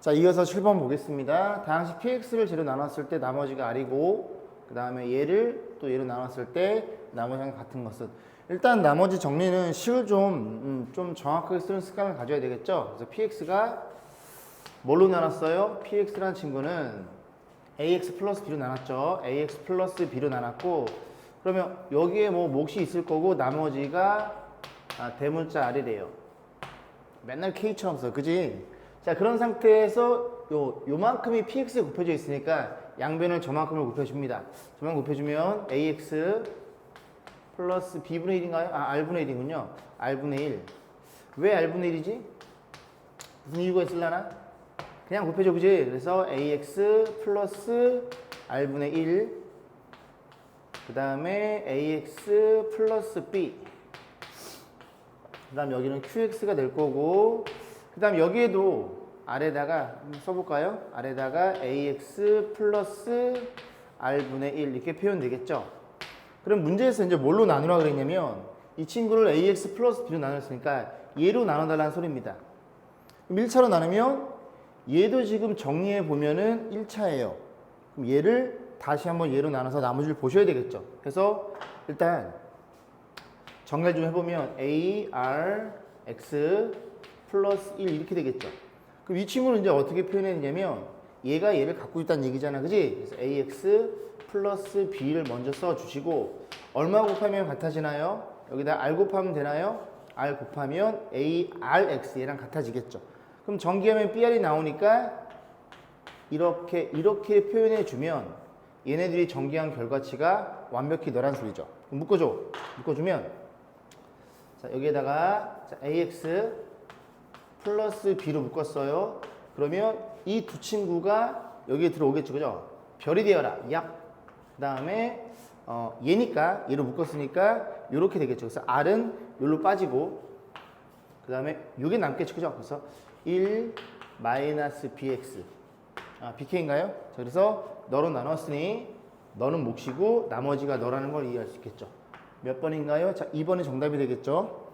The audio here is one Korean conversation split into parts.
자, 이어서 7번 보겠습니다. 다항식 px를 제로 나눴을 때 나머지가 r이고, 그 다음에 얘를 또 얘로 나눴을 때 나머지랑 같은 것은. 일단 나머지 정리는 식을 좀 정확하게 쓰는 습관을 가져야 되겠죠. 그래서 px가 뭘로 나눴어요? px라는 친구는 ax 플러스 b로 나눴죠. ax 플러스 b로 나눴고, 그러면 여기에 뭐 몫이 있을 거고 나머지가 대문자 r이래요. 맨날 k처럼 써, 그지? 자, 그런 상태에서 요만큼이 px에 곱해져 있으니까 양변을 저만큼을 곱해줍니다. 저만 곱해주면 ax 플러스 b분의 1인가요? r분의 1이군요. r분의 1. 왜 r분의 1이지? 무슨 이유가 있을라나? 그냥 곱해줘, 그지? 그래서 ax 플러스 r분의 1. 그 다음에 ax 플러스 b. 그 다음 여기는 qx가 될 거고, 그 다음 여기에도 아래다가 한번 써볼까요? 아래다가 ax 플러스 r분의 1 이렇게 표현되겠죠? 그럼 문제에서 이제 뭘로 나누라 그랬냐면 이 친구를 ax 플러스 b로 나눴으니까 얘로 나눠달라는 소리입니다. 그럼 1차로 나누면 얘도 지금 정리해 보면은 1차예요. 그럼 얘를 다시 한번 얘로 나눠서 나머지를 보셔야 되겠죠? 그래서 일단 정리를 좀 해보면 a, r, x 플러스 1 이렇게 되겠죠. 그럼 이 친구는 이제 어떻게 표현했냐면 얘가 얘를 갖고 있다는 얘기잖아, 그지? 그래서 ax 플러스 b를 먼저 써주시고 얼마 곱하면 같아지나요? 여기다 r 곱하면 되나요? r 곱하면 a, rx 얘랑 같아지겠죠. 그럼 전기하면 br이 나오니까 이렇게 표현해주면 얘네들이 전기한 결과치가 완벽히 너란 소리죠. 그럼 묶어주면 자, 여기에다가 자, ax 플러스 b로 묶었어요. 그러면 이 두 친구가 여기에 들어오겠죠, 그죠? 별이 되어라, 얍. 그 다음에 얘니까 얘로 묶었으니까 이렇게 되겠죠. 그래서 r은 여기로 빠지고 그 다음에 이게 남겠죠, 그죠? 그래서 1 마이너스 bx bk인가요? 자, 그래서 너로 나눴으니 너는 몫이고 나머지가 너라는 걸 이해할 수 있겠죠. 몇 번인가요? 자, 2번이 정답이 되겠죠.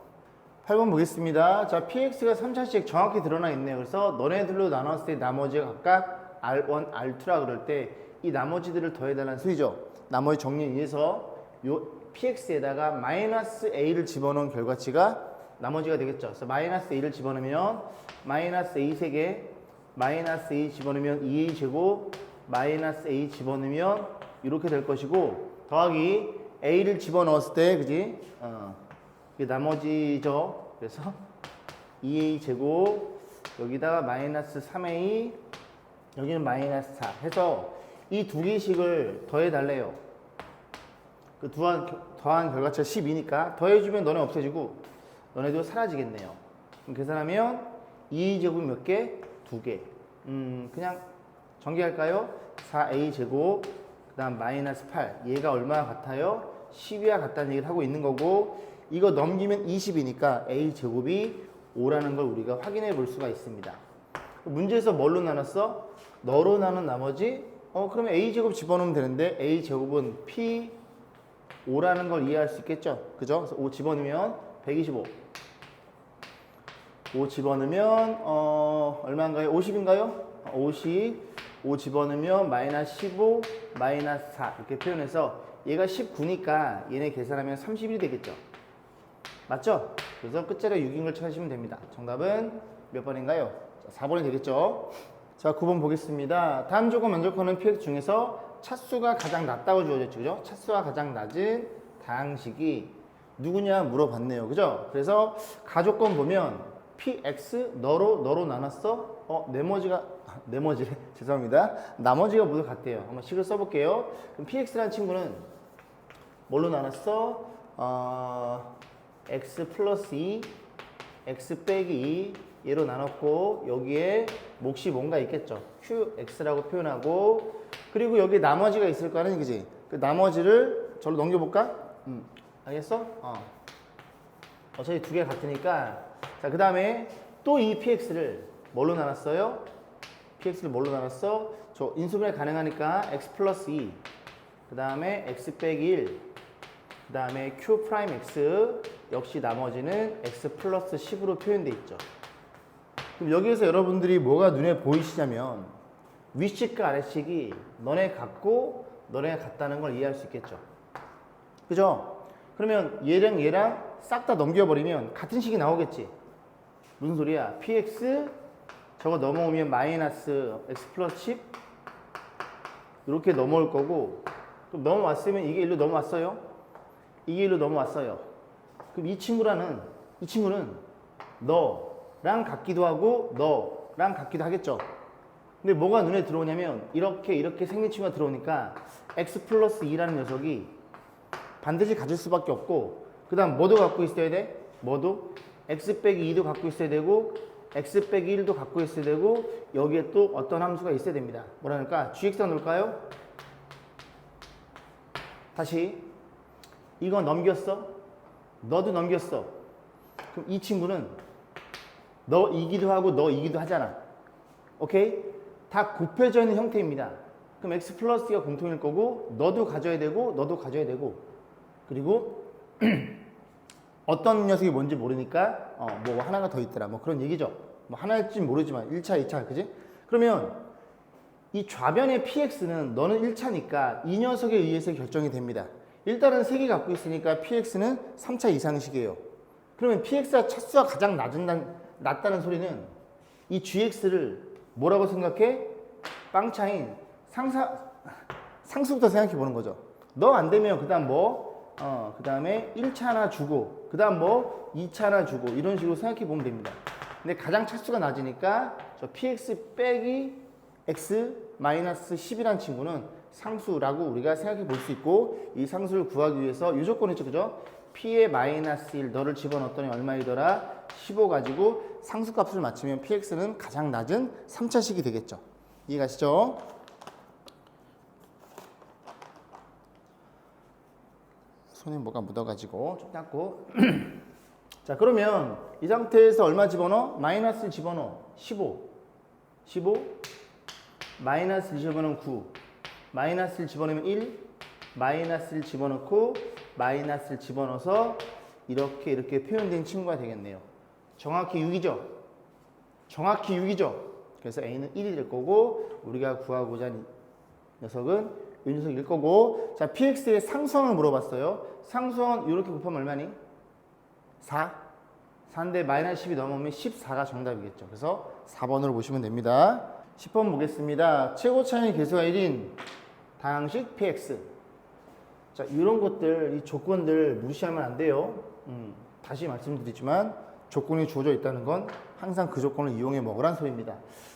8번 보겠습니다. 자, px가 3차씩 정확히 드러나 있네요. 그래서 너네들로 나눴을 때 나머지가 각각 r1, r2라 그럴 때 이 나머지들을 더해달라는 소리죠. 나머지 정리에 의해서 요 px에다가 마이너스 a를 집어넣은 결과치가 나머지가 되겠죠. 그래서 마이너스 a를 집어넣으면 마이너스 a 3개, 마이너스 a 집어넣으면 2a 제곱, 마이너스 a 집어넣으면 이렇게 될 것이고 더하기 a를 집어넣었을 때, 그지? 이게 나머지죠. 그래서 2a 제곱 여기다가 마이너스 3a 여기는 마이너스 4 해서 이 두 개씩을 더해달래요. 그 더한 결과치가 12니까 더해주면 너네 없어지고 너네도 사라지겠네요. 그럼 계산하면 2a 제곱이 몇 개? 2개. 그냥 전개할까요? 4a 제곱 그 다음 마이너스 8 얘가 얼마나 같아요? 10이와 같다는 얘기를 하고 있는 거고 이거 넘기면 20이니까 a 제곱이 5라는 걸 우리가 확인해 볼 수가 있습니다. 문제에서 뭘로 나눴어? 너로 나눈 나머지 그러면 a 제곱 집어넣으면 되는데 a 제곱은 p 5라는 걸 이해할 수 있겠죠? 그죠? 그래서 5 집어넣으면 125 5 집어넣으면 얼마인가요? 50인가요? 50 5 집어넣으면 마이너스 15 마이너스 4 이렇게 표현해서 얘가 19니까 얘네 계산하면 31이 되겠죠? 맞죠? 그래서 끝자리가 6인 걸 찾으시면 됩니다. 정답은 몇 번인가요? 자, 4번이 되겠죠? 자, 9번 보겠습니다. 다음 조건 만족하는 px 중에서 차수가 가장 낮다고 주어졌죠, 그죠? 차수가 가장 낮은 다항식이 누구냐 물어봤네요, 그죠? 그래서 가조건 보면 px 너로 나눴어? 네모지래 죄송합니다. 나머지가 모두 같대요. 한번 식을 써볼게요. 그럼 px라는 친구는 뭘로 나눴어? x 플러스 2 x 빼기 2 얘로 나눴고 여기에 몫이 뭔가 있겠죠. qx라고 표현하고 그리고 여기 나머지가 있을 거 아니야, 그지? 그 나머지를 저로 넘겨볼까? 알겠어? 어차피 두 개 같으니까 자, 그 다음에 또 이 px를 뭘로 나눴어요? px를 뭘로 나눴어? 저 인수분해 가능하니까 x 플러스 2 그 다음에 x 빼기 1 그 다음에 q 프라임 x 역시 나머지는 x 플러스 10으로 표현되어 있죠. 그럼 여기에서 여러분들이 뭐가 눈에 보이시냐면 윗식과 아래식이 너네 같고 너네가 같다는 걸 이해할 수 있겠죠. 그죠? 그러면 얘랑 얘랑 싹 다 넘겨버리면 같은 식이 나오겠지. 무슨 소리야? px 저거 넘어오면 마이너스 x 플러스 10 이렇게 넘어올 거고, 그럼 넘어왔으면 이게 일로 넘어왔어요. 이게 일로 넘어왔어요. 그럼 이 친구는 너랑 같기도 하고 너랑 같기도 하겠죠. 근데 뭐가 눈에 들어오냐면 이렇게 생긴 친구가 들어오니까 x 플러스 2라는 녀석이 반드시 가질 수밖에 없고, 그 다음 뭐도 갖고 있어야 돼? 뭐도? x 빼기 2도 갖고 있어야 되고 x 빼기 1도 갖고 있어야 되고, 여기에 또 어떤 함수가 있어야 됩니다. 뭐라니까? gx가 놓을까요? 다시 이거 넘겼어? 너도 넘겼어. 그럼 이 친구는 너이기도 하고 너이기도 하잖아. 오케이? 다 곱해져 있는 형태입니다. 그럼 x 플러스가 공통일 거고 너도 가져야 되고 너도 가져야 되고, 그리고 어떤 녀석이 뭔지 모르니까 뭐 하나가 더 있더라 뭐 그런 얘기죠. 뭐 하나일지 모르지만 1차 2차 그지? 그러면 이 좌변의 px는 너는 1차니까 이 녀석에 의해서 결정이 됩니다. 일단은 3개 갖고 있으니까 px는 3차 이상식이에요. 그러면 px가 차수가 가장 낮다는 소리는 이 gx를 뭐라고 생각해? 빵차인 상수부터 생각해 보는 거죠. 너 안 되면 그 다음 뭐? 그 다음에 1차 하나 주고, 그 다음 뭐 2차 하나 주고, 이런 식으로 생각해 보면 됩니다. 근데 가장 차수가 낮으니까 저 px 빼기 x 마이너스 10이라는 친구는 상수라고 우리가 생각해 볼 수 있고, 이 상수를 구하기 위해서 이 조건이 있죠, 그죠? p의 마이너스 1 너를 집어넣었더니 얼마이더라? 15 가지고 상수값을 맞추면 px는 가장 낮은 3차식이 되겠죠. 이해가시죠? 손에 뭐가 묻어가지고 좀 닦고 자, 그러면 이 상태에서 얼마 집어넣어? 마이너스를 집어넣어. 15 마이너스를 집어넣으면 9 마이너스를 집어넣으면 1 마이너스를 집어넣고 마이너스를 집어넣어서 이렇게 표현된 친구가 되겠네요. 정확히 6이죠? 정확히 6이죠? 그래서 A는 1이 될 거고, 우리가 구하고자 하는 녀석은 이 녀석일 거고, 자, PX의 상수항을 물어봤어요. 상수항 이렇게 곱하면 얼마니? 4? 4인데 마이너스 10이 넘으면 14가 정답이겠죠. 그래서 4번으로 보시면 됩니다. 10번 보겠습니다. 최고 차이 계수가 1인 다항식 PX. 자, 이런 것들, 이 조건들 무시하면 안 돼요. 다시 말씀드리지만 조건이 주어져 있다는 건 항상 그 조건을 이용해 먹으란 소리입니다.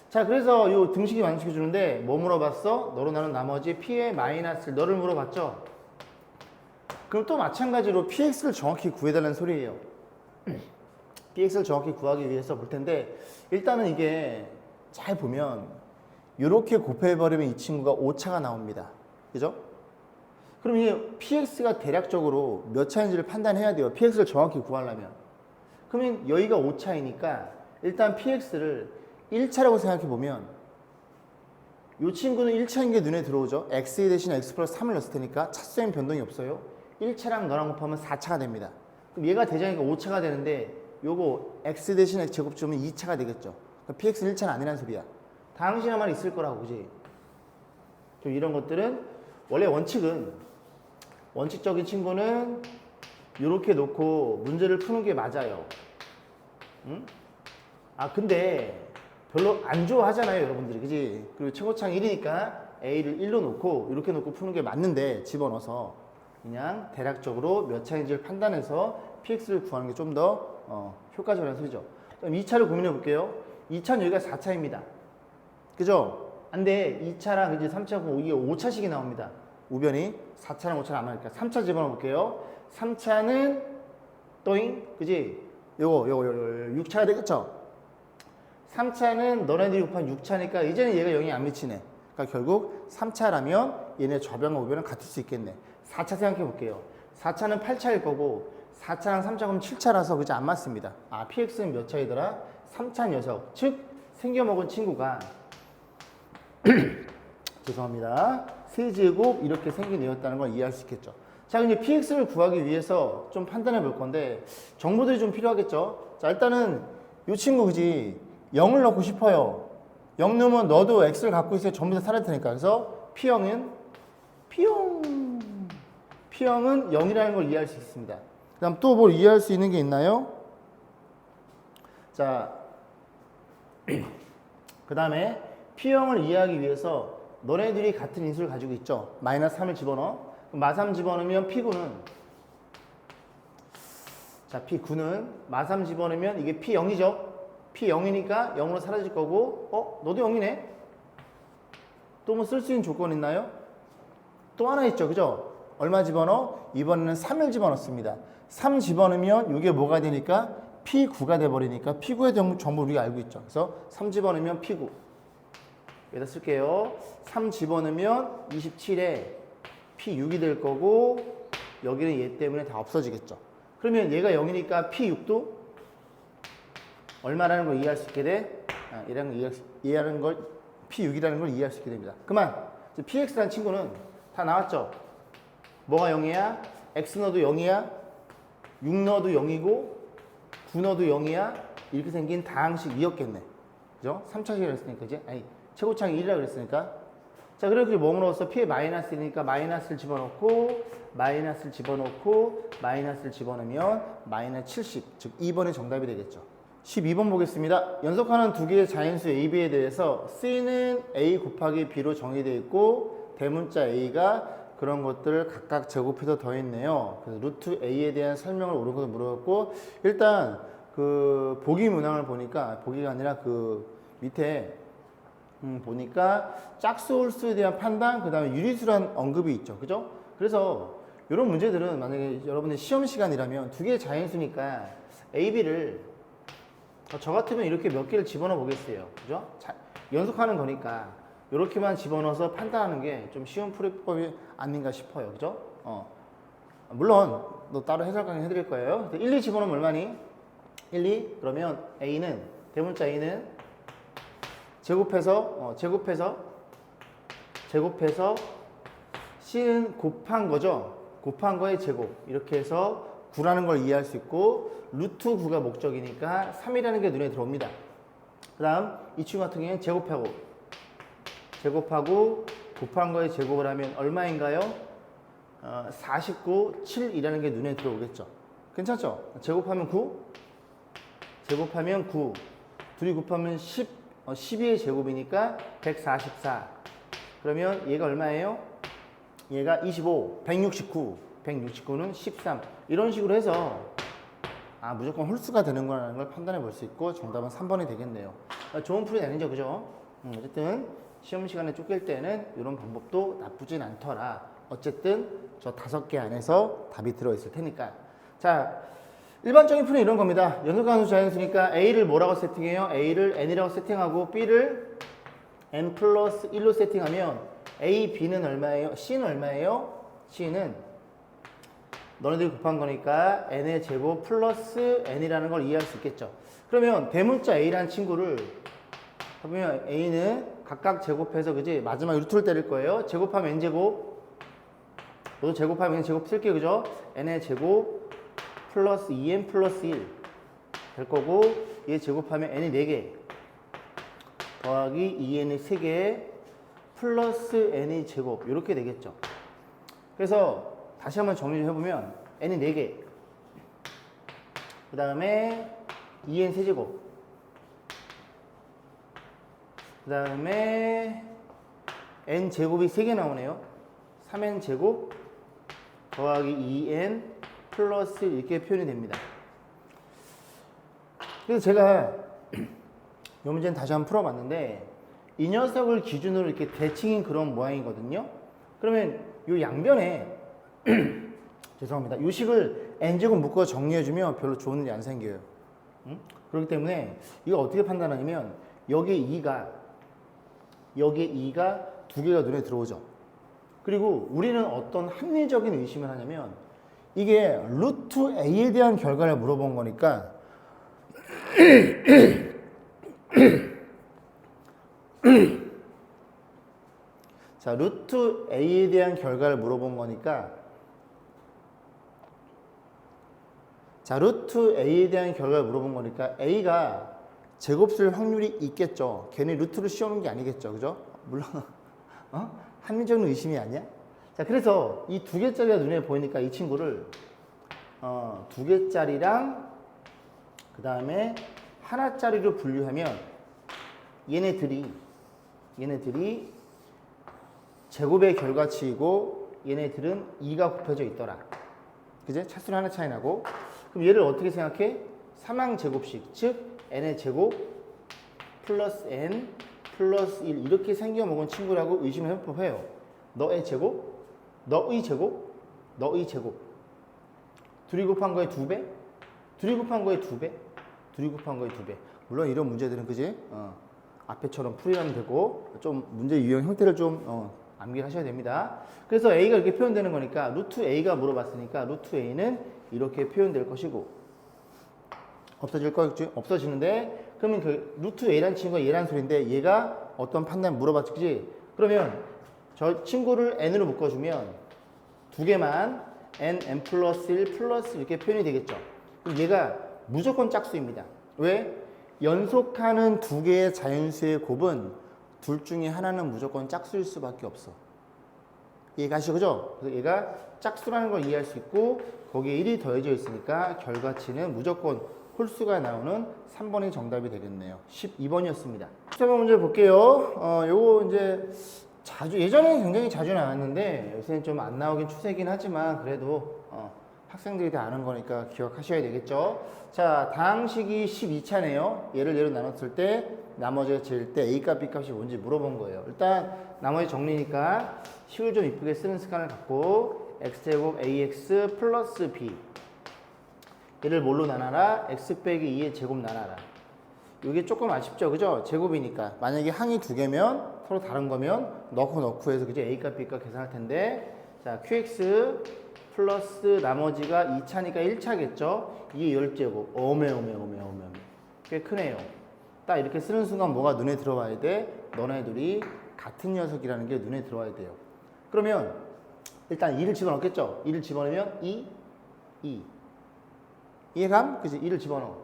자, 그래서 이 등식이 완성시켜 주는데 뭐 물어봤어? 너로 나눈 나머지 p의 마이너스 너를 물어봤죠? 그럼 또 마찬가지로 px를 정확히 구해달라는 소리예요. px를 정확히 구하기 위해서 볼 텐데, 일단은 이게 잘 보면 이렇게 곱해버리면 이 친구가 5차가 나옵니다. 그죠? 그럼 이게 px가 대략적으로 몇 차인지를 판단해야 돼요. px를 정확히 구하려면. 그러면 여기가 5차이니까 일단 px를 1차라고 생각해 보면 이 친구는 1차인 게 눈에 들어오죠. x 대신 x 플러스 3을 넣었을 테니까 차수엔 변동이 없어요. 1차랑 너랑 곱하면 4차가 됩니다. 그럼 얘가 대장이니까 5차가 되는데 요거 x 대신 x 제곱 주면 2차가 되겠죠. 그러니까 px는 1차는 아니란 소리야. 다항식에만 있을 거라고, 그지? 좀 이런 것들은 원래 원칙적인 친구는 이렇게 놓고 문제를 푸는 게 맞아요. 응? 아, 근데 별로 안 좋아하잖아요, 여러분들이. 그지? 그리고 최고창 1이니까 A를 1로 놓고 이렇게 놓고 푸는 게 맞는데, 집어넣어서 그냥 대략적으로 몇 차인지를 판단해서 PX를 구하는 게 좀 더 효과적이라는 소리죠. 그럼 2차를 고민해 볼게요. 2차는 여기가 4차입니다. 그죠? 근데 2차랑 이제 3차고 이게 5차식이 나옵니다. 우변이 4차랑 5차랑 안 맞으니까 3차 집어넣어 볼게요. 3차는 또잉, 그지? 요거 6차가 되겠죠? 3차는 너네들이 곱한 6차니까 이제는 얘가 영향이 안 미치네. 그러니까 결국 3차라면 얘네 좌변과 우변은 같을 수 있겠네. 4차 생각해 볼게요. 4차는 8차일 거고 4차랑 3차 그럼 7차라서 그지 안 맞습니다. 아, PX는 몇 차이더라? 3차 녀석. 즉 생겨먹은 친구가 죄송합니다. 세제곱 이렇게 생긴 애였다는 걸 이해할 수 있겠죠. 자, 이제 PX를 구하기 위해서 좀 판단해 볼 건데 정보들이 좀 필요하겠죠. 자, 일단은 이 친구, 그지? 0을 넣고 싶어요. 0 넣으면 너도 x를 갖고 있어야 전부 다 살아야 되니까. 그래서 P형은 P형은 0이라는 걸 이해할 수 있습니다. 그 다음 또 뭘 이해할 수 있는 게 있나요? 자, 그 다음에 P형을 이해하기 위해서 너네들이 같은 인수를 가지고 있죠. 마이너스 3을 집어넣어. 그럼 마3 집어넣으면 P9는, 자, P9는 마3 집어넣으면 이게 P0이죠. P0이니까 0으로 사라질 거고, 너도 0이네? 또 뭐 쓸 수 있는 조건 있나요? 또 하나 있죠. 그죠? 얼마 집어넣어? 이번에는 3을 집어넣습니다. 3 집어넣으면 이게 뭐가 되니까? P9가 돼버리니까 P9의 전부 우리가 알고 있죠. 그래서 3 집어넣으면 P9. 여기다 쓸게요. 3 집어넣으면 27에 P6이 될 거고, 여기는 얘 때문에 다 없어지겠죠. 그러면 얘가 0이니까 P6도 얼마라는 걸 이해할 수 있게 돼? 이해하는 걸 P6이라는 걸 이해할 수 있게 됩니다. 그만. PX라는 친구는 다 나왔죠. 뭐가 0이야? X 넣어도 0이야. 6 넣어도 0이고 9 넣어도 0이야. 이렇게 생긴 다항식이었겠네. 그죠? 3차식이라고 했으니까 이제 최고차항이 1이라고 그랬으니까. 자, 그래서 뭐 넣었어? P에 마이너스니까 마이너스를 집어넣고 마이너스를 집어넣으면 마이너스 70, 즉 2번이 정답이 되겠죠. 12번 보겠습니다. 연속하는 두 개의 자연수 A, B에 대해서 C는 A 곱하기 B로 정의되어 있고 대문자 A가 그런 것들을 각각 제곱해서 더했네요. 그래서 루트 A에 대한 설명을 옳은 물어봤고, 일단 그 보기 문항을 보니까, 보기가 아니라 그 밑에 보니까 짝수 홀수에 대한 판단, 그 다음에 유리수란 언급이 있죠. 그죠? 그래서 이런 문제들은 만약에 여러분들 시험 시간이라면 두 개의 자연수니까 A, B를 저 같으면 이렇게 몇 개를 집어넣어 보겠어요. 그죠? 연속하는 거니까 이렇게만 집어넣어서 판단하는 게 좀 쉬운 풀이법이 아닌가 싶어요. 그죠? 물론 너 따로 해설 강의 해드릴 거예요. 1, 2 집어넣으면 얼마니? 1, 2 그러면 A는 대문자 A는 제곱해서 C는 곱한 거죠. 곱한 거의 제곱. 이렇게 해서 9라는 걸 이해할 수 있고, 루트 9가 목적이니까 3이라는 게 눈에 들어옵니다. 그 다음 이 친구 같은 경우에는 제곱하고 곱한 거에 제곱을 하면 얼마인가요? 49, 7이라는 게 눈에 들어오겠죠. 괜찮죠? 제곱하면 9, 둘이 곱하면 10, 12의 제곱이니까 144. 그러면 얘가 얼마예요? 얘가 25, 169는 13. 이런 식으로 해서 무조건 홀수가 되는구나라는 걸 판단해 볼 수 있고, 정답은 3번이 되겠네요. 좋은 풀이 아니죠, 그죠? 어쨌든 시험 시간에 쫓길 때는 이런 방법도 나쁘진 않더라. 어쨌든 저 5개 안에서 답이 들어있을 테니까. 자, 일반적인 풀이는 이런 겁니다. 연속함수 자연수니까 A를 뭐라고 세팅해요? A를 N이라고 세팅하고 B를 N 플러스 1로 세팅하면 A, B는 얼마예요? C는 얼마예요? C는 너네들이 곱한 거니까 N의 제곱 플러스 N이라는 걸 이해할 수 있겠죠. 그러면 대문자 A라는 친구를 보면 A는 각각 제곱해서, 그지? 마지막에 루트를 때릴 거예요. 제곱하면 N제곱, 너도 제곱하면 N제곱 쓸게요. 그죠? N의 제곱 플러스 2N 플러스 1 될 거고, 얘 제곱하면 N이 4개 더하기 2N이 3개 플러스 N이 제곱, 이렇게 되겠죠. 그래서 다시 한번 정리 좀 해보면 N이 4개, 그 다음에 2N 세제곱, 그 다음에 N 제곱이 3개 나오네요. 3N 제곱 더하기 2N 플러스 이렇게 표현이 됩니다. 그래서 제가 이 문제는 다시 한번 풀어봤는데, 이 녀석을 기준으로 이렇게 대칭인 그런 모양이거든요. 그러면 이 양변에 죄송합니다. 이 식을 n제곱 묶어 정리해주면 별로 좋은 일이 안 생겨요. 그렇기 때문에 이거 어떻게 판단하냐면, 여기에 2가 두 개가 눈에 들어오죠. 그리고 우리는 어떤 합리적인 의심을 하냐면, 이게 루트 a에 대한 결과를 물어본 거니까 자, 루트 a에 대한 결과를 물어본 거니까, a가 제곱 쓸 확률이 있겠죠. 괜히 루트를 씌우는 게 아니겠죠. 그죠? 물론 합리적인 의심이 아니야? 자, 그래서 이 두 개짜리가 눈에 보이니까 이 친구를 두 개짜리랑 그 다음에 하나짜리로 분류하면 얘네들이 제곱의 결과치이고 얘네들은 2가 곱해져 있더라. 그제? 차수는 하나 차이 나고. 그럼 얘를 어떻게 생각해? 3항 제곱식, 즉 n의 제곱 플러스 n 플러스 1 이렇게 생겨먹은 친구라고 의심을 해봐요. 너의 제곱, 너의 제곱, 너의 제곱. 둘이 곱한 거에 2배, 둘이 곱한 거에 2배, 둘이 곱한 거에 2배. 물론 이런 문제들은 그지? 앞에처럼 풀이하면 되고 좀 문제 유형 형태를 좀 암기하셔야 됩니다. 그래서 a가 이렇게 표현되는 거니까 루트 a가 물어봤으니까 루트 a는 이렇게 표현될 것이고 없어질 거겠죠? 없어지는데 그러면 그 루트 a란 친구가 얘란 소리인데 얘가 어떤 판단 물어봤지, 그지? 그러면 저 친구를 n으로 묶어주면 두 개만 n 플러스 1 플러스 이렇게 표현이 되겠죠. 그럼 얘가 무조건 짝수입니다. 왜? 연속하는 두 개의 자연수의 곱은 둘 중에 하나는 무조건 짝수일 수밖에 없어. 이해가시죠? 그죠? 그래서 얘가 짝수라는 걸 이해할 수 있고 거기에 1이 더해져 있으니까 결과치는 무조건 홀수가 나오는 3번이 정답이 되겠네요. 12번이었습니다. 13번 문제 볼게요. 요거 이제 예전에 굉장히 자주 나왔는데 요새는 좀 안 나오긴 추세긴 하지만 그래도 학생들이 다 아는 거니까 기억하셔야 되겠죠. 자, 다항식이 12차네요. 얘를 예로 나눴을 때 나머지가 제일 때 A값, B값이 뭔지 물어본 거예요. 일단 나머지 정리니까 식을 좀 이쁘게 쓰는 습관을 갖고 X제곱 AX 플러스 B 얘를 뭘로 나눠라? X 빼기 2의 제곱 나눠라. 이게 조금 아쉽죠, 그죠? 제곱이니까 만약에 항이 두 개면 서로 다른 거면 넣고 해서 그죠? A값, B값 계산할 텐데 자, QX 플러스 나머지가 2차니까 1차겠죠? 이게 10제곱. 오메. 꽤 크네요. 딱 이렇게 쓰는 순간 뭐가 눈에 들어와야 돼? 너네들이 같은 녀석이라는 게 눈에 들어와야 돼요. 그러면 일단 2를 집어넣겠죠? 2를 집어넣으면 2. 이해감? 그치? 2를 집어넣어.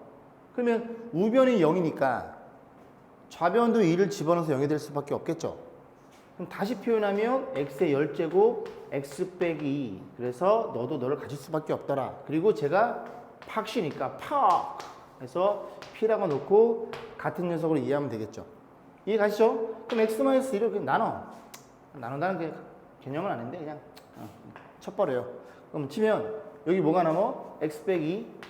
그러면 우변이 0이니까 좌변도 2를 집어넣어서 0이 될 수밖에 없겠죠? 그럼 다시 표현하면 x의 10제곱 x 빼기 2. 그래서 너도 너를 가질 수밖에 없더라. 그리고 제가 팍시니까 팍 해서 p라고 놓고 같은 녀석으로 이해하면 되겠죠. 이해 가시죠? 그럼 x-1을 나눈다는 게 개념은 아닌데 그냥 쳐버려요. 그럼 치면 여기 뭐가 남어? x 빼기 2.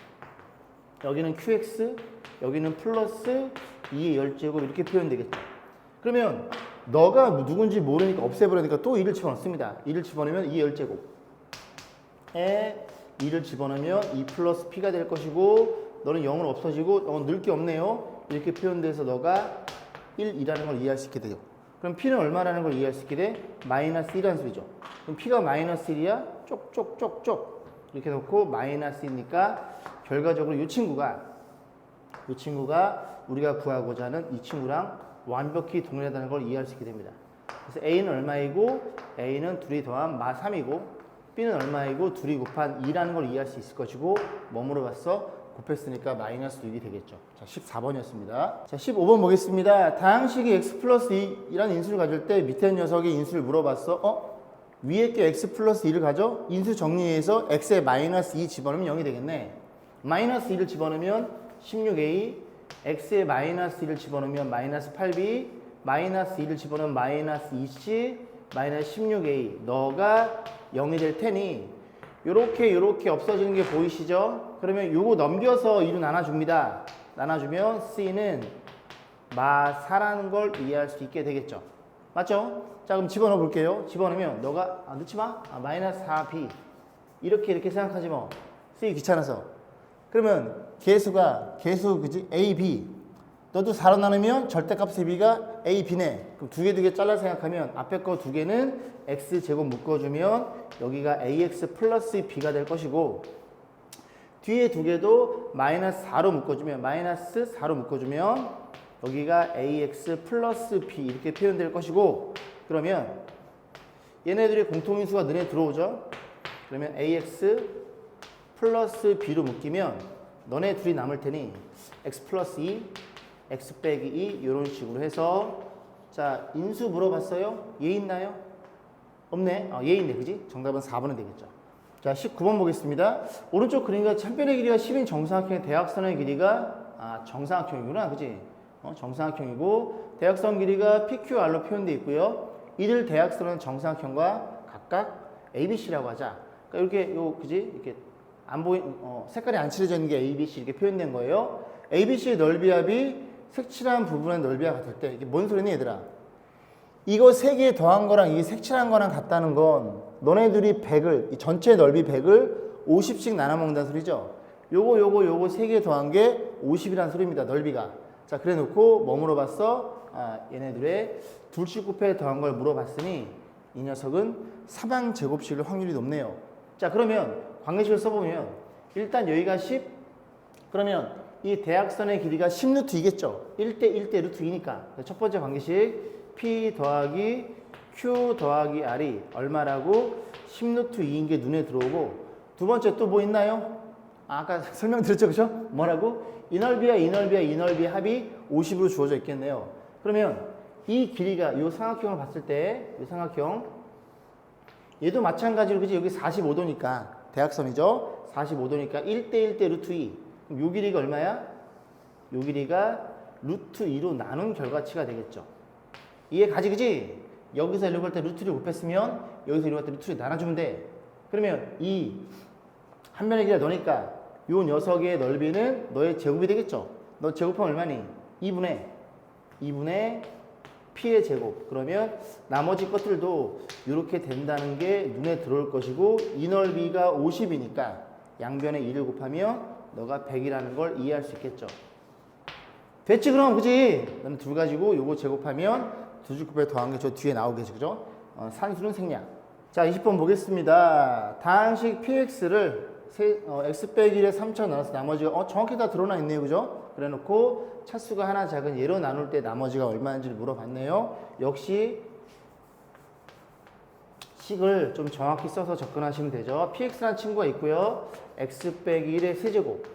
여기는 qx, 여기는 플러스 2의 10제곱 이렇게 표현되겠죠. 그러면 너가 누군지 모르니까 없애버리니까 또 2를 집어넣습니다. 2를 집어넣으면 2의 10제곱에 2를 집어넣으면 2 플러스 p가 될 것이고 너는 0은 없어지고 늘 게 없네요. 이렇게 표현돼서 너가 1이라는 걸 이해할 수 있게 돼요. 그럼 p는 얼마라는 걸 이해할 수 있게 돼? 마이너스 1이라는 소리죠. 그럼 p가 마이너스 1이야? 쪽쪽쪽쪽 이렇게 놓고 마이너스 1이니까 결과적으로 이 친구가 우리가 구하고자 하는 이 친구랑 완벽히 동일하다는 걸 이해할 수 있게 됩니다. 그래서 A는 얼마이고 A는 둘이 더한 마 3이고 B는 얼마이고 둘이 곱한 2라는 걸 이해할 수 있을 것이고 뭐 물어봤어? 곱했으니까 마이너스 6이 되겠죠. 자, 14번이었습니다. 자, 15번 보겠습니다. 다항식이 x 플러스 2라는 인수를 가질 때 밑에 녀석이 인수를 물어봤어. 위에 게 x 플러스 2를 가져? 인수 정리해서 x에 마이너스 2 집어넣으면 0이 되겠네. 마이너스 2를 집어넣으면 16a, x에 마이너스 2를 집어넣으면 마이너스 8b, 마이너스 2를 집어넣으면 마이너스 2c, 마이너스 16a. 너가 0이 될 테니 요렇게 없어지는 게 보이시죠? 그러면 요거 넘겨서 2로 나눠줍니다. 나눠주면 c는 마 4라는 걸 이해할 수 있게 되겠죠. 맞죠? 자, 그럼 집어넣어 볼게요. 집어넣으면 너가 넣지 마. 마이너스 4b 이렇게 생각하지 뭐. 쓰기 귀찮아서. 그러면 계수 그지? a, b. 너도 4로 나누면 절대값의 b가 a, b네. 그럼 두 개 잘라 생각하면 앞에 거 두 개는 x 제곱 묶어주면 여기가 ax 플러스 b가 될 것이고 뒤에 두 개도 마이너스 4로 묶어주면 여기가 ax 플러스 b 이렇게 표현될 것이고 그러면 얘네들의 공통인수가 눈에 들어오죠? 그러면 ax 플러스 b로 묶이면 너네 둘이 남을 테니 x 플러스 2 x 빼기 2 이런 식으로 해서 자 인수 물어봤어요? 얘 있나요? 없네. 얘 있네. 그지? 정답은 4번은 되겠죠. 자 19번 보겠습니다. 오른쪽 그림과 찬변의 길이가 10인 정사각형의 대각선의 길이가 정사각형이구나. 그지? 정사각형이고 대각선 길이가 PQR로 표현되어 있고요. 이들 대각선은 정사각형과 각각 ABC라고 하자. 그러니까 이렇게 그지? 이렇게 안 색깔이 안 칠해져 있는 게 ABC 이렇게 표현된 거예요. ABC의 넓이합이 색칠한 부분의 넓이와 같을 때 이게 뭔 소리니 얘들아? 이거 3개 더한 거랑 이게 색칠한 거랑 같다는 건 너네들이 100을 이 전체 넓이 100을 50씩 나눠 먹는다는 소리죠. 요거 3개 더한 게 50이라는 소리입니다. 넓이가. 자 그래 놓고 뭐 물어봤어? 얘네들의 둘씩 곱해 더한 걸 물어봤으니 이 녀석은 사방 제곱식일 확률이 높네요. 자 그러면 관계식을 써보면 일단 여기가 10 그러면 이 대각선의 길이가 10루트이겠죠. 1대 1대 루트 2니까 첫 번째 관계식 P 더하기 Q 더하기 R이 얼마라고 10루트 2인 게 눈에 들어오고 두 번째 또 뭐 있나요? 아까 설명드렸죠. 그죠? 뭐라고? 이 넓이와 이 넓이와 이 넓이의 합이 50으로 주어져 있겠네요. 그러면 이 길이가 이 삼각형을 봤을 때 이 삼각형 얘도 마찬가지로 그지? 여기 45도니까 대각선이죠. 45도니까 1대 1대 루트 2 그럼 요 길이가 얼마야? 요 길이가 루트 2로 나눈 결과치가 되겠죠. 이해 가지 그지? 여기서 이렇게 할 때 루트를 곱했으면 여기서 이렇게 할 때 루트를 나눠주면 돼. 그러면 이 한 면의 길이가 너니까 요 녀석의 넓이는 너의 제곱이 되겠죠. 너 제곱하면 얼마니? 2분의 P의 제곱. 그러면 나머지 것들도 이렇게 된다는 게 눈에 들어올 것이고 이 넓이가 50이니까 양변에 2를 곱하면 너가 100이라는 걸 이해할 수 있겠죠. 됐지 그럼 그지? 너는 둘 가지고 요거 제곱하면 두 줄 곱해 더한 게 저 뒤에 나오겠지 그죠? 산수는 생략. 자 20번 보겠습니다. 다항식 px를 x 빼기 1에 3차 나눠서 나머지가 정확히 다 드러나 있네요 그죠? 그래 놓고 차수가 하나 작은 예로 나눌 때 나머지가 얼마인지를 물어봤네요. 역시 식을 좀 정확히 써서 접근하시면 되죠. px라는 친구가 있고요. x 빼기 1의 세제곱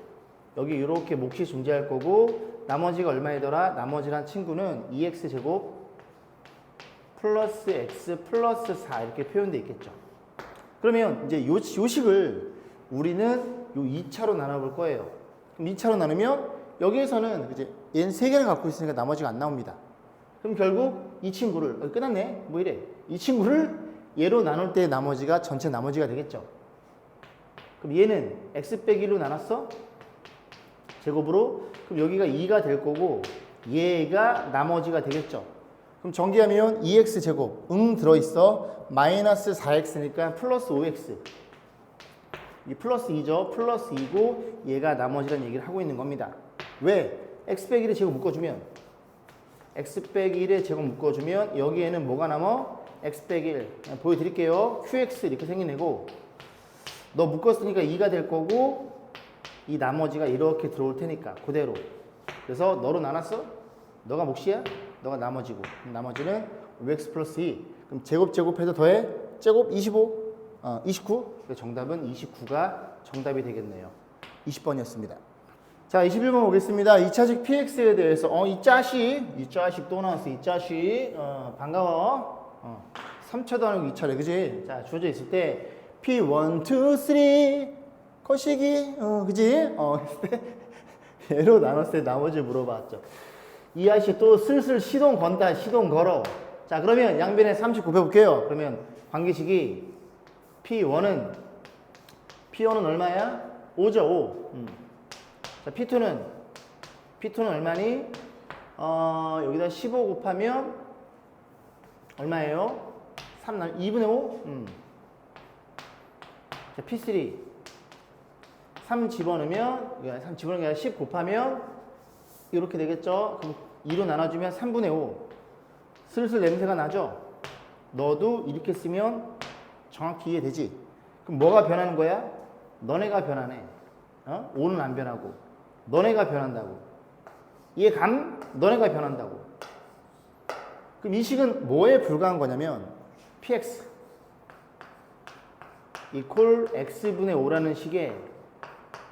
여기 이렇게 몫이 존재할 거고 나머지가 얼마이더라? 나머지란 친구는 2x제곱 플러스 x 플러스 4 이렇게 표현되어 있겠죠. 그러면 이제 요 식을 우리는 요 2차로 나눠볼 거예요. 그럼 2차로 나누면 여기에서는 이제 얘는 3개를 갖고 있으니까 나머지가 안 나옵니다. 그럼 결국 이 친구를 끝났네? 뭐 이래? 이 친구를 얘로 나눌 때 나머지가 전체 나머지가 되겠죠. 그럼 얘는 x 빼기 1로 나눴어? 제곱으로? 그럼 여기가 2가 될 거고 얘가 나머지가 되겠죠. 그럼 전개하면 2x 제곱 들어있어. 마이너스 4x니까 플러스 5x 이 플러스 2죠. 플러스 2고 얘가 나머지란 얘기를 하고 있는 겁니다. 왜? x 빼기 1의 제곱 묶어주면 x 빼기 1의 제곱 묶어주면 여기에는 뭐가 남아? x 빼기 1 보여드릴게요. qx 이렇게 생긴 애고 너 묶었으니까 2가 될 거고 이 나머지가 이렇게 들어올 테니까 그대로. 그래서 너로 나눴어? 너가 몫이야? 너가 나머지고 나머지는 5x 플러스 2 그럼 제곱해서 더해 제곱 25 29 정답은 29가 정답이 되겠네요. 20번이었습니다. 자 21번 보겠습니다. 2차식 px에 대해서 이 짜식 또 나왔어. 이 짜식 반가워. 3차도 아니고 2차래 그지? 자 주어져 있을 때 p1 2 3 거시기 그지? 했을 때 얘로 나눴을 때 나머지 물어봤죠. 이 아저씨 또 슬슬 시동 건다. 시동 걸어. 자 그러면 양변에 30 곱해볼게요. 그러면 관계식이 P1은 얼마야? 5죠 5. 자 P2는 얼마니? 여기다 15 곱하면 얼마예요? 2분의 5? 자 P3 3 집어넣으면 3 집어넣는 게 아니라 10 곱하면 이렇게 되겠죠? 그럼 2로 나눠주면 3분의 5. 슬슬 냄새가 나죠? 너도 이렇게 쓰면 정확히 이해되지? 그럼 뭐가 변하는 거야? 너네가 변하네. 5는 안 변하고. 너네가 변한다고. 이해감? 너네가 변한다고. 그럼 이 식은 뭐에 불과한 거냐면 px equal x분의 5라는 식에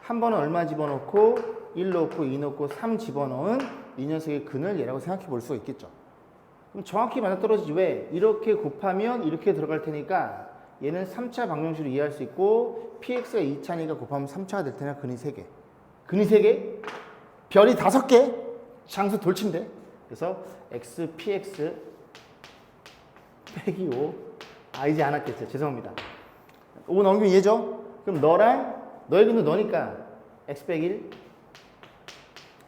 한 번은 얼마 집어넣고 1 넣고 2 넣고 3 집어넣은 이 녀석의 근을 얘라고 생각해 볼 수가 있겠죠. 그럼 정확히 맞아떨어지지. 왜? 이렇게 곱하면 이렇게 들어갈 테니까 얘는 3차 방정식으로 이해할 수 있고 px가 2차니까 곱하면 3차가 될 테니까 근이 3개. 근이 3개? 별이 5개? 장수 돌침대. 그래서 x px 빼기 5. 아, 이제 안 할겠죠. 죄송합니다. 5 넘기면 얘죠? 그럼 너랑 너의 근도 너니까 x 빼기 1,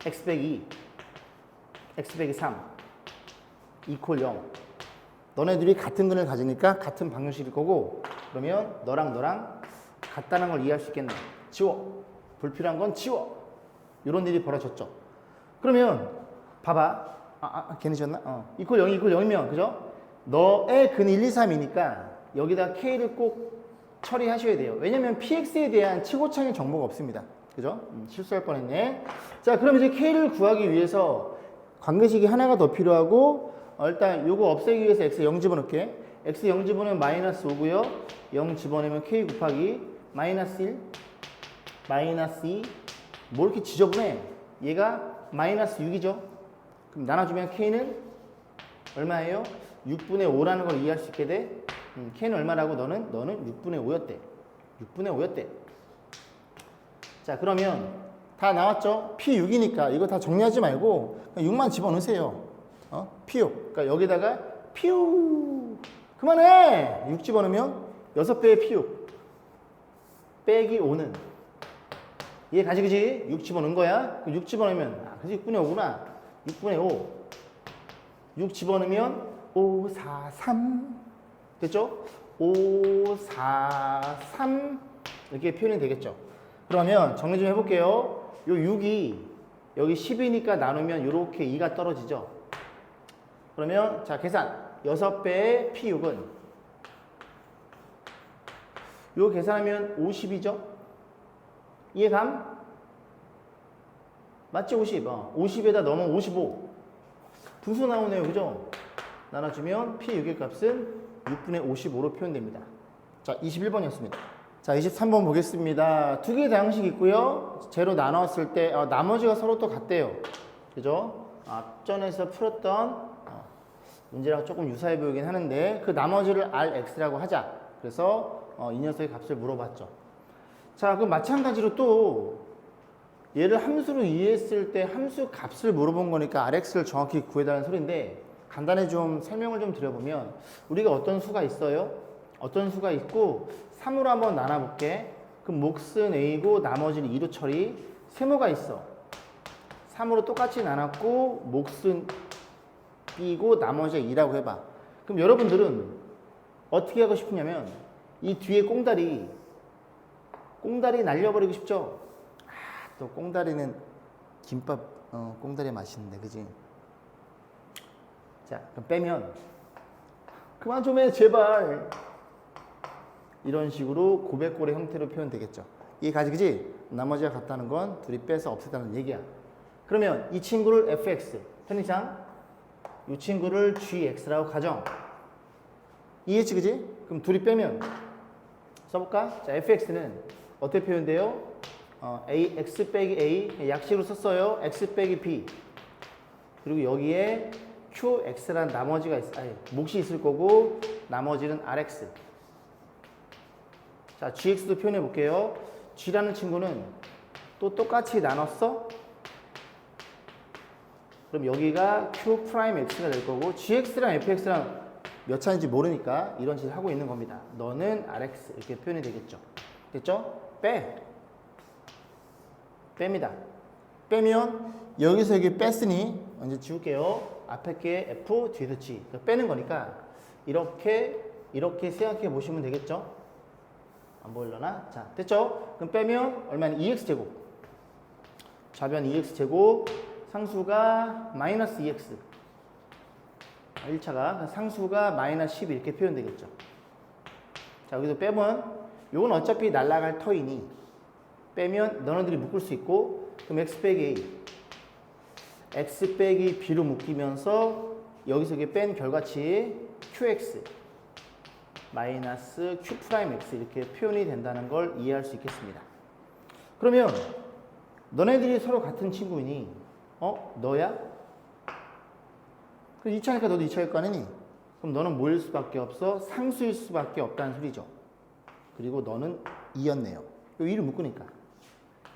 x 빼기 2, x 빼기 3 이퀄 0. 너네들이 같은 근을 가지니까 같은 방정식일 거고, 그러면 너랑 같다는 걸 이해할 수 있겠네. 지워. 불필요한 건 지워. 이런 일이 벌어졌죠. 그러면 봐봐. 괜히 졌나? 이퀄 0이 이퀄 0이면 그죠? 너의 근 1, 2, 3이니까 여기다 k를 꼭 처리하셔야 돼요. 왜냐면 px에 대한 치고창의 정보가 없습니다. 그죠? 실수할 뻔했네. 자, 그럼 이제 k를 구하기 위해서 관계식이 하나가 더 필요하고, 일단 요거 없애기 위해서 x 0 집어넣게. x 0 집어넣으면 마이너스 5고요. 0 집어넣으면 k 곱하기 마이너스 1, 마이너스 2. 뭐 이렇게 지저분해? 얘가 마이너스 6이죠. 그럼 나눠주면 k는 얼마예요? 6분의 5라는 걸 이해할 수 있게 돼. k는 얼마라고? 너는 6분의 5였대. 6분의 5였대. 자, 그러면 다 나왔죠? P6이니까 이거 다 정리하지 말고 6만 집어넣으세요. P6. 그러니까 여기다가 P6. 그만해! 6 집어넣으면 6배의 P6. 빼기 5는. 얘 가지, 그지? 6 집어넣은 거야? 6 집어넣으면, 그지? 6분의 5구나. 6분의 5. 6 집어넣으면 5, 4, 3. 됐죠? 5, 4, 3. 이렇게 표현이 되겠죠? 그러면 정리 좀 해볼게요. 요 6이 여기 10이니까 나누면 이렇게 2가 떨어지죠? 그러면 자, 계산. 6배의 P6은 요 계산하면 50이죠? 이해감? 맞지? 50. 50에다 넣으면 55. 분수 나오네요. 그죠? 나눠주면 P6의 값은 6분의 55로 표현됩니다. 자, 21번이었습니다. 자, 23번 보겠습니다. 두 개의 다항식이 있고요. 제로 나눴을 때 나머지가 서로 또 같대요. 그죠? 앞전에서 풀었던 문제랑 조금 유사해 보이긴 하는데 그 나머지를 Rx라고 하자. 그래서 이 녀석의 값을 물어봤죠. 자, 그럼 마찬가지로 또 얘를 함수로 이해했을 때 함수 값을 물어본 거니까 Rx를 정확히 구해달라는 소리인데 간단히 좀 설명을 좀 드려보면 우리가 어떤 수가 있어요? 어떤 수가 있고 3으로 한번 나눠볼게. 그럼 몫은 A고 나머지는 2로 처리. 세모가 있어. 3으로 똑같이 나눴고 몫은 B고 나머지가 2라고 해봐. 그럼 여러분들은 어떻게 하고 싶으냐면 이 뒤에 꽁다리 날려버리고 싶죠? 또 꽁다리는 김밥 꽁다리 맛있는데 그지? 자, 그럼 빼면 그만 좀 해 제발. 이런 식으로 고백골의 형태로 표현되겠죠. 이게 가지 그지? 나머지가 같다는 건 둘이 빼서 없애다는 얘기야. 그러면 이 친구를 fx 편의상 이 친구를 gx라고 가정. 이해했지 그지? 그럼 둘이 빼면 써볼까? 자, fx는 어떻게 표현돼요? x 빼기 a 약식으로 썼어요. x 빼기 b. 그리고 여기에 qx라는 나머지가 몫이 있을 거고 나머지는 rx. 자, gx도 표현해 볼게요. g라는 친구는 또 똑같이 나눴어? 그럼 여기가 q 프라임 x가 될 거고 gx랑 fx랑 몇 차인지 모르니까 이런 짓을 하고 있는 겁니다. 너는 rx 이렇게 표현이 되겠죠. 됐죠? 뺍니다. 빼면 여기서 여기 뺐으니 먼저 지울게요. 앞에 게 f, 뒤에서 g. 빼는 거니까 이렇게 생각해 보시면 되겠죠? 안 보일려나? 자, 됐죠? 그럼 빼면 얼마는 2x제곱. 좌변 2x제곱, 상수가 마이너스 2x. 1차가 상수가 마이너스 10 이렇게 표현되겠죠. 자, 여기서 빼면 이건 어차피 날아갈 터이니 빼면 너네들이 묶을 수 있고 그럼 x 빼기 a x 빼기 b로 묶이면서 여기서 이게 뺀 결과치 qx 마이너스 q 프라임 x 이렇게 표현이 된다는 걸 이해할 수 있겠습니다. 그러면 너네들이 서로 같은 친구니 너야? 그럼 2차니까 너도 2차일 거 아니니? 그럼 너는 뭐일 수밖에 없어? 상수일 수밖에 없다는 소리죠. 그리고 너는 2였네요. 요 2를 묶으니까.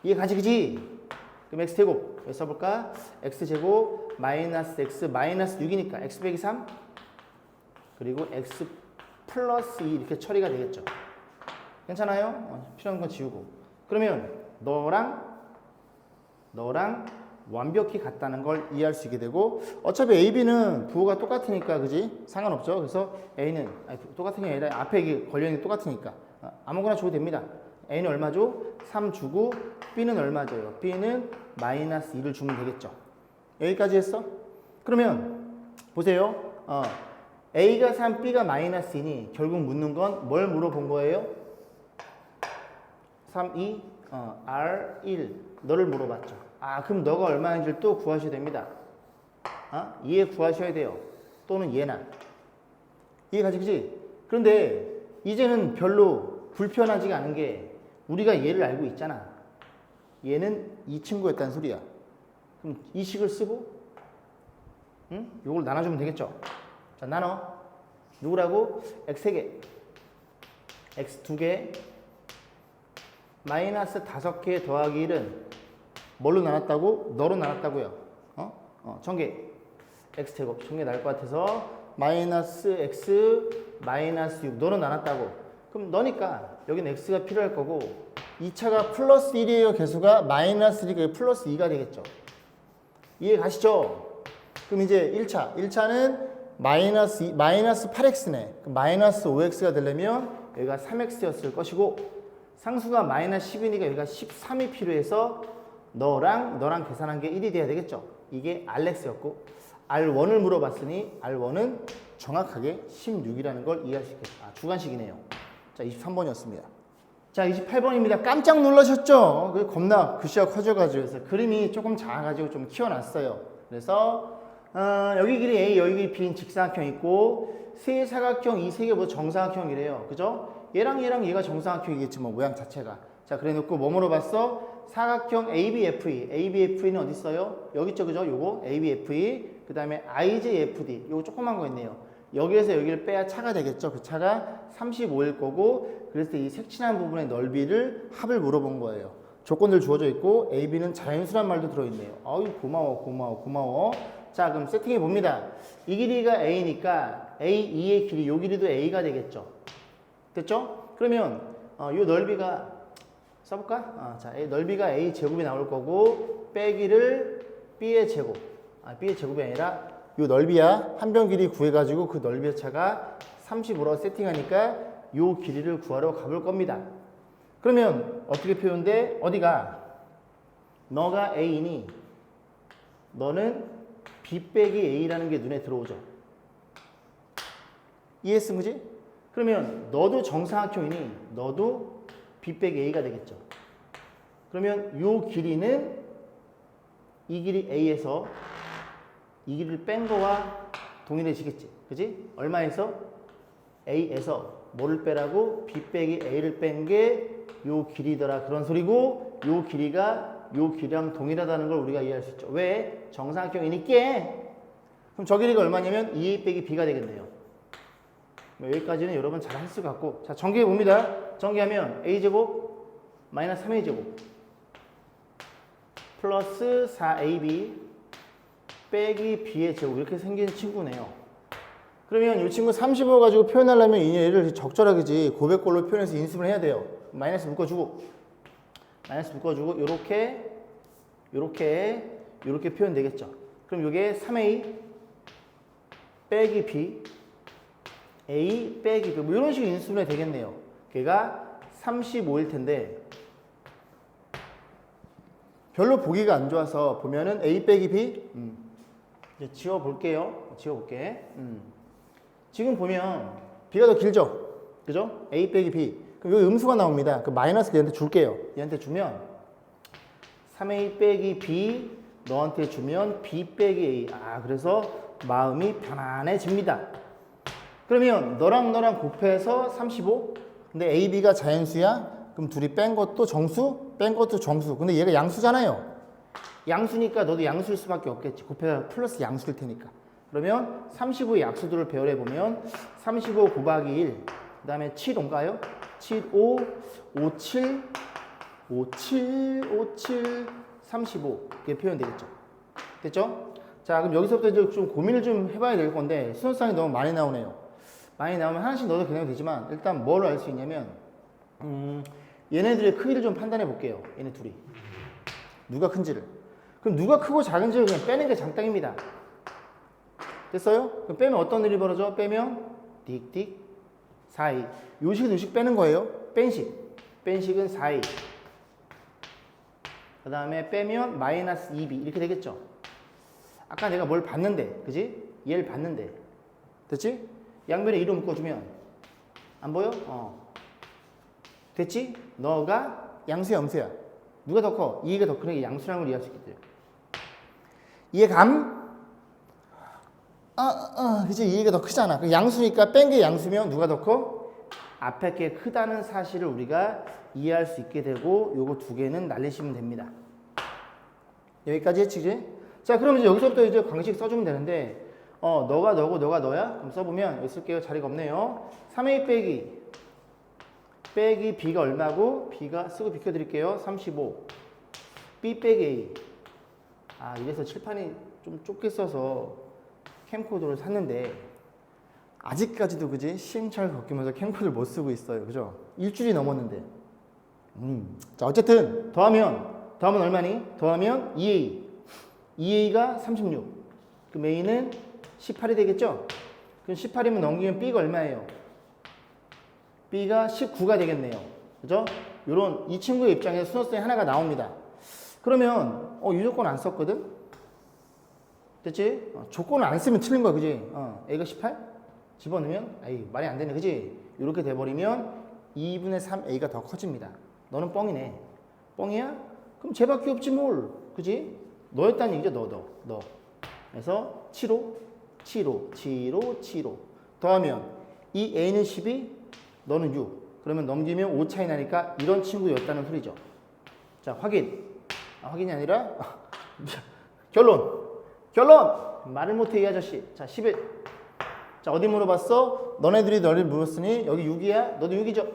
이해 가지, 그지? 그럼 x제곱 여기 써볼까? x제곱 마이너스 x 마이너스 6이니까 x 빼기 3 그리고 x 플러스 2 이렇게 처리가 되겠죠. 괜찮아요? 필요한 건 지우고. 그러면 너랑 완벽히 같다는 걸 이해할 수 있게 되고 어차피 A, B는 부호가 똑같으니까 그지? 상관없죠. 그래서 A는 똑같은 게 아니라 앞에 이게 걸려있는 게 똑같으니까 아무거나 줘도 됩니다. A는 얼마죠? 3 주고 B는 얼마 줘요? B는 마이너스 2를 주면 되겠죠. 여기까지 했어? 그러면 보세요. A가 3, B가 마이너스 2니 결국 묻는 건 뭘 물어본 거예요? 3, 2, R, 1 너를 물어봤죠. 그럼 너가 얼마인지를 또 구하셔야 됩니다. 얘 구하셔야 돼요. 또는 얘나. 이해 가지, 그지? 그런데 이제는 별로 불편하지가 않은 게 우리가 얘를 알고 있잖아. 얘는 이 친구였다는 소리야. 그럼 이 식을 쓰고, 응? 요걸 나눠주면 되겠죠? 자, 나눠. 누구라고? x 3개, x 2개, 마이너스 5개 더하기 1은 뭘로 나눴다고? 너로 나눴다고요. 전개. x제곱. 전개 나올 것 같아서 마이너스 x 마이너스 6 너로 나눴다고. 그럼 너니까 여기는 x가 필요할 거고 2차가 플러스 1이에요. 개수가 마이너스 1이 플러스 2가 되겠죠. 이해 가시죠? 그럼 이제 1차는 마이너스 8x네. 마이너스 5x가 되려면 여기가 3x였을 것이고 상수가 마이너스 10이니까 여기가 13이 필요해서 너랑 계산한 게 1이 돼야 되겠죠. 이게 RX였고 R1을 물어봤으니 R1은 정확하게 16이라는 걸 이해할 수 있겠죠. 주관식이네요. 자, 23번이었습니다. 자, 28번입니다. 깜짝 놀라셨죠? 겁나 글씨가 커져가지고 그래서 그림이 조금 작아가지고 좀 키워놨어요. 그래서 여기 길이 A, 여기 길이 B인 직사각형 있고 세 사각형 이 세 개보다 정사각형이래요. 그죠? 얘랑 얘가 정사각형이겠지 뭐 모양 자체가. 자, 그래 놓고 뭐 물어봤어? 사각형 ABFE. ABFE는 어디 있어요? 여기 있죠, 그죠? 요거 ABFE. 그 다음에 IJFD. 요거 조그만 거 있네요. 여기에서 여기를 빼야 차가 되겠죠. 그 차가 35일 거고 그래서 이 색칠한 부분의 넓이를 합을 물어본 거예요. 조건들 주어져 있고 AB는 자연수란 말도 들어있네요. 아유 고마워. 자, 그럼 세팅해 봅니다. 이 길이가 A니까 A2의 길이 요 길이도 A가 되겠죠. 됐죠? 그러면 요 넓이가 써볼까? 자, 넓이가 A 제곱이 나올 거고 빼기를 B의 제곱. B의 제곱이 아니라 요 넓이야 한 변 길이 구해가지고 그 넓이의 차가 35라고 세팅하니까 요 길이를 구하러 가볼 겁니다. 그러면 어떻게 표현돼? 어디가? 너가 A니 너는 B 빼기 A라는 게 눈에 들어오죠. 이해했음, 그지? 그러면 너도 정사각형이니 너도 B 빼기 A가 되겠죠. 그러면 요 길이는 이 길이 A에서 이 길이를 뺀 거와 동일해지겠지. 그지? 얼마에서? A에서 뭐를 빼라고? B 빼기 A를 뺀 게 요 길이더라. 그런 소리고 요 길이가 요 길이랑 동일하다는 걸 우리가 이해할 수 있죠. 왜? 정사각형이니까. 그럼 저 길이가 얼마냐면 2A 빼기 B가 되겠네요. 여기까지는 여러분 잘 할 수 같고. 자, 전개해 봅니다. 전개하면 A제곱 마이너스 3A제곱 플러스 4AB 빼기 B의 제곱 이렇게 생긴 친구네요. 그러면 이 친구 35 가지고 표현하려면 이 얘를 적절하게 고백꼴로 표현해서 인수분을 해야 돼요. 마이너스 묶어주고 요렇게 표현되겠죠. 그럼 이게 3A 빼기 B A 빼기 B 뭐 이런 식으로 인수분해 되겠네요. 걔가 35일 텐데 별로 보기가 안 좋아서 보면은 A 빼기 B 이제 지워볼게요. 지금 보면 B가 더 길죠? 그죠? A 빼기 B. 그럼 여기 음수가 나옵니다. 그 마이너스 얘한테 줄게요. 얘한테 주면 3A 빼기 B 너한테 주면 B 빼기 A. 그래서 마음이 편안해집니다. 그러면 너랑 곱해서 35. 근데 A, B가 자연수야? 그럼 둘이 뺀 것도 정수? 뺀 것도 정수. 근데 얘가 양수잖아요. 양수니까 너도 양수일 수밖에 없겠지. 곱해서 플러스 양수일 테니까. 그러면 35의 약수들을 배열해 보면 35 곱하기 1, 그 다음에 7인가요? 7, 5, 5, 7, 5, 7, 5, 7, 35 이렇게 표현되겠죠. 됐죠? 자, 그럼 여기서부터 이제 좀 고민을 좀 해봐야 될 건데 순서상이 너무 많이 나오네요. 많이 나오면 하나씩 넣어도 그냥 되지만 일단 뭘 알 수 있냐면 얘네들의 크기를 좀 판단해 볼게요. 얘네 둘이 누가 큰지를. 그럼 누가 크고 작은지를 그냥 빼는 게 장땅입니다. 됐어요? 그럼 빼면 어떤 일이 벌어져? 빼면 띡띡 4이 요식 빼는 거예요. 뺀식은 4이 그 다음에 빼면 마이너스 2b 이렇게 되겠죠. 아까 내가 뭘 봤는데 그지? 얘를 봤는데 됐지? 양변에 2로 묶어주면 안 보여? 됐지? 너가 양수야 음수야? 누가 더 커? 2가 더 크니까 양수라는 걸 이해할 수 있겠죠. 이해감? 그치? 2가 더 크잖아. 양수니까 뺀 게 양수면 누가 더 커? 앞에 게 크다는 사실을 우리가 이해할 수 있게 되고 요거 두 개는 날리시면 됩니다. 여기까지 했지, 그지? 자, 그럼 이제 여기서부터 이제 광식 써주면 되는데 너가 너고 너가 너야? 그럼 써보면 여기 쓸게요. 자리가 없네요. 3a 빼기 b가 얼마고? b가 쓰고 비켜드릴게요. 35 b 빼기 a 이래서 칠판이 좀 좁게 써서 캠코더를 샀는데 아직까지도 그지? 시행착오를 겪으면서 캠코더를 못 쓰고 있어요. 그죠? 일주일이 넘었는데 자, 어쨌든 더하면 얼마니? 더하면 2a가 36 그럼 a는 18이 되겠죠? 그럼 18이면 넘기면 b가 얼마예요? b가 19가 되겠네요. 그죠? 요런 이 친구의 입장에서 순서성이 하나가 나옵니다. 그러면 이 조건 안 썼거든? 됐지? 조건을 안 쓰면 틀린 거야. 그지? a가 18? 집어넣으면 말이 안 되네. 그지? 이렇게 돼버리면 2분의 3a가 더 커집니다. 너는 뻥이네. 뻥이야? 그럼 쟤밖에 없지 뭘. 그지? 너였다는 얘기죠. 너. 그래서 7호 더하면 이 a는 12 너는 6 그러면 넘기면 5 차이 나니까 이런 친구였다는 소리죠. 자, 확인이 아니라 결론 말을 못해 이 아저씨. 자, 11 자, 어디 물어봤어? 너네들이 너를 물었으니 여기 6이야? 너도 6이죠?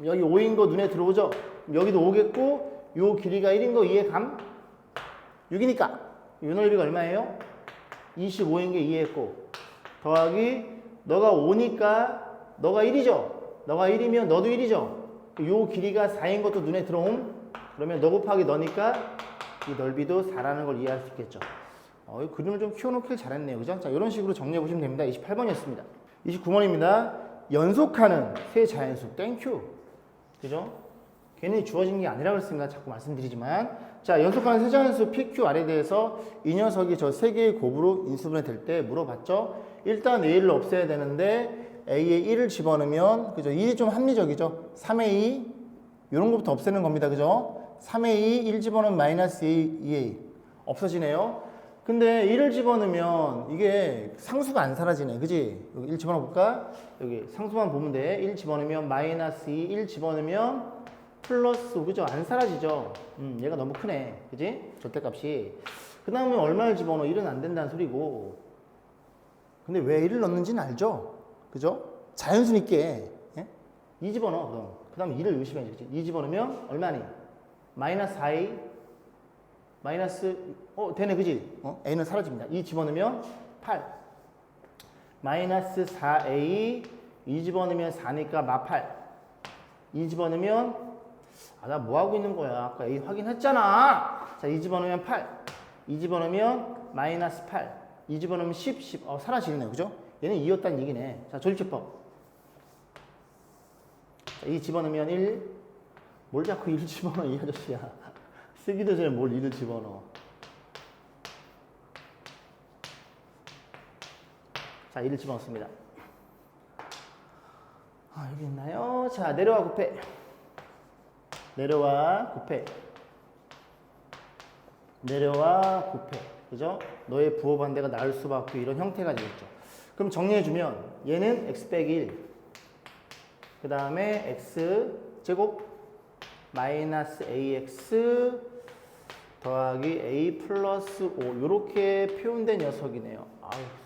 여기 5인 거 눈에 들어오죠? 여기도 5겠고 요 길이가 1인 거 이해감? 6이니까 요 넓이가 얼마예요? 25인 게 이해했고 더하기 너가 5니까 너가 1이죠? 너가 1이면 너도 1이죠? 요 길이가 4인 것도 눈에 들어옴? 그러면 너 곱하기 너니까 이 넓이도 4라는 걸 이해할 수 있겠죠. 이 그림을 좀 키워놓길 잘했네요. 그죠? 자, 이런 식으로 정리해 보시면 됩니다. 28번이었습니다. 29번입니다. 연속하는 세 자연수. 땡큐. 그죠? 괜히 주어진 게 아니라 그랬습니다. 자꾸 말씀드리지만. 자, 연속하는 세 자연수 PQR에 대해서 이 녀석이 저 세 개의 곱으로 인수분해 될 때 물어봤죠. 일단 A를 없애야 되는데 A에 1을 집어넣으면 그죠? 1이 좀 합리적이죠. 3의 2 이런 것부터 없애는 겁니다. 그죠? 3의 2 1 집어넣으면 마이너스 2A 없어지네요. 근데 1을 집어넣으면 이게 상수가 안 사라지네. 그지? 여기 1 집어넣어 볼까? 여기 상수만 보면 돼. 1 집어넣으면 마이너스 2, 1 집어넣으면 플러스 5, 그죠? 안 사라지죠? 얘가 너무 크네. 그지? 절대값이. 그 다음에 얼마를 집어넣어? 1은 안 된다는 소리고. 근데 왜 1을 넣는지는 알죠? 그죠? 자연수니까. 예? 2 집어넣어, 그럼. 그 다음에 2를 의심해 주지. 2 집어넣으면 얼마니? 마이너스 4A. 마이너스, 되네, 그지? A는 사라집니다. 2 집어넣으면 8. 마이너스 4A. 2 집어넣으면 4니까 마 8. 2 집어넣으면 나 뭐 하고 있는 거야? 아까 A 확인했잖아. 자, 2 집어넣으면 8. 2 집어넣으면 마이너스 8. 2 집어넣으면 10. 사라지네, 그죠? 얘는 2였다는 얘기네. 자, 조립제법. 자, 2 집어넣으면 1. 뭘 자꾸 1을 집어넣어, 이 아저씨야. 쓰기도 전에 뭘 1을 집어넣어. 자, 1을 집어넣습니다. 여기 있나요? 자, 내려와 곱해. 내려와 곱해. 그죠? 너의 부호 반대가 나을 수밖에 이런 형태가 되겠죠. 그럼 정리해주면 얘는 x 빼기 1. 그 다음에 x 제곱 마이너스 ax 더하기 a 플러스 5 이렇게 표현된 녀석이네요.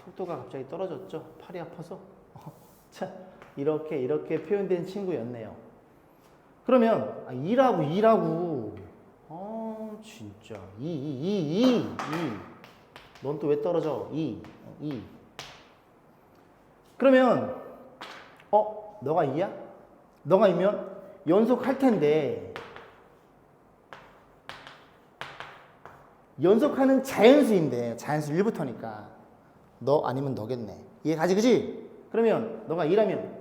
속도가 갑자기 떨어졌죠. 팔이 아파서. 자, 이렇게 표현된 친구였네요. 그러면 2라고. 진짜 2. 넌 또 왜 떨어져? 2. 그러면 너가 2야? 너가 2면 연속할 텐데 연속하는 자연수인데 자연수 1부터니까 너 아니면 너겠네. 이해 가지 그지? 그러면 너가 2라면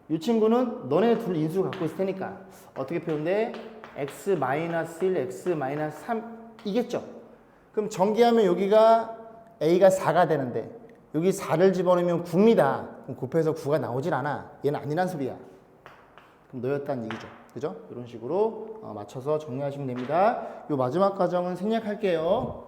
이 친구는 너네 둘 인수 갖고 있을 테니까 어떻게 표현돼? x-1, x-3 이겠죠? 그럼 전개하면 여기가 a가 4가 되는데 여기 4를 집어넣으면 9입니다. 그럼 곱해서 9가 나오질 않아. 얘는 아니란 소리야. 그럼 너였다는 얘기죠. 그죠? 이런 식으로 맞춰서 정리하시면 됩니다. 이 마지막 과정은 생략할게요.